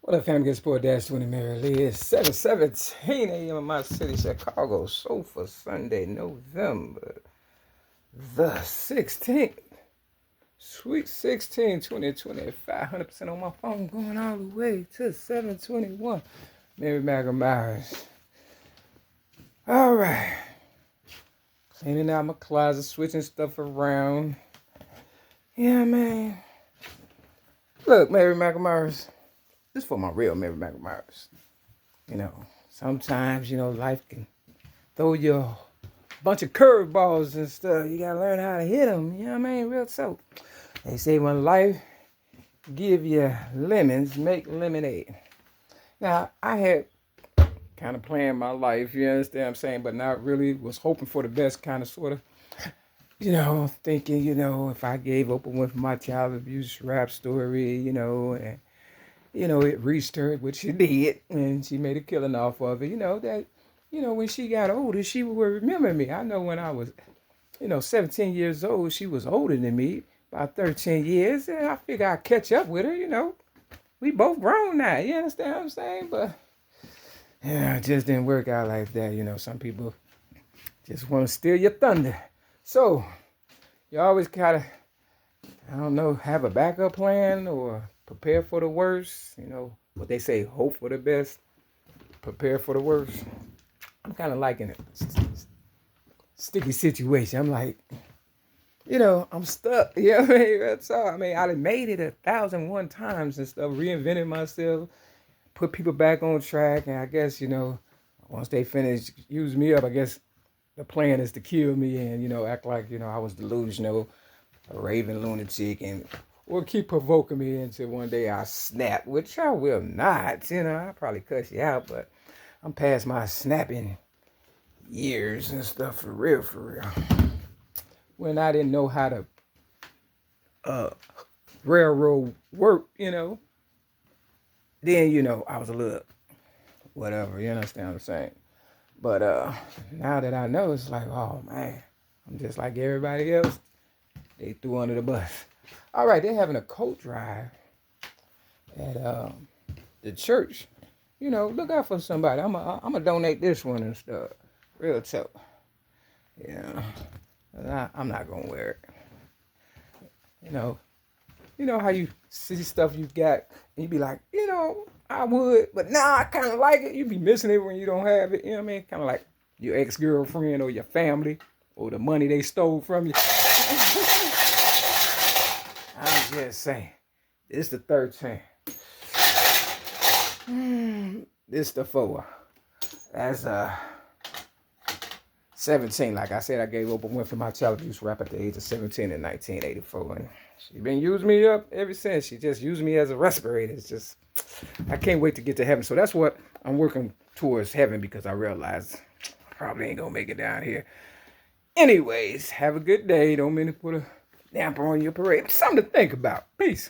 What up, family? Get Sport Dash 20 Mary Lee. It's 7:17 a.m. in my city, Chicago. So for Sunday, November the 16th. Sweet 16, 2025. 100% on my phone, going all the way to 721. Mary Myers. All right. Cleaning out my closet, switching stuff around. Yeah, man. Look, Mary Myers. This is for my real Mary Myers. Sometimes, life can throw you a bunch of curveballs and stuff. You gotta learn how to hit them. You know what I mean? Real so. They say when life give you lemons, make lemonade. Now, I had kind of planned my life, you understand what I'm saying? But not really. Was hoping for the best, kind of, sort of. Thinking, if I gave open with my child abuse rap story, and it reached her, which she did, and she made a killing off of it. When she got older, she would remember me. I know when I was, 17 years old, she was older than me, about 13 years, and I figured I'd catch up with her, We both grown now, you understand what I'm saying? But, it just didn't work out like that, Some people just want to steal your thunder. So, you always gotta, have a backup plan or prepare for the worst. What they say, hope for the best, prepare for the worst. I'm kind of liking it. Sticky situation. I'm like, I'm stuck. Yeah, that's all. I done made it 1,001 times and stuff, reinvented myself, put people back on track. And I guess, once they finish using me up, I guess the plan is to kill me and, act like, I was delusional, a raving lunatic, or keep provoking me until one day I snap, which I will not. I'll probably cuss you out, but I'm past my snapping years and stuff for real. When I didn't know how to railroad work, then, I was a little whatever, you understand what I'm saying? But now that I know, it's like, oh, man, I'm just like everybody else. They threw under the bus. All right, they're having a coat drive at the church. Look out for somebody. I'm gonna donate this one and stuff. Real talk. Yeah, I'm not gonna wear it. How you see stuff you got and you be like, I would, but now I kind of like it. You be missing it when you don't have it. You know what I mean? Kind of like your ex-girlfriend or your family or the money they stole from you. I'm just saying. This the 13. This the 4. That's 17. Like I said, I gave up and went for my child abuse rap at the age of 17 in 1984. And she been using me up ever since. She just used me as a respirator. It's just, I can't wait to get to heaven. So that's what I'm working towards, heaven, because I realize I probably ain't gonna make it down here. Anyways, have a good day. Don't mean to put a damper on your parade. Something to think about. Peace.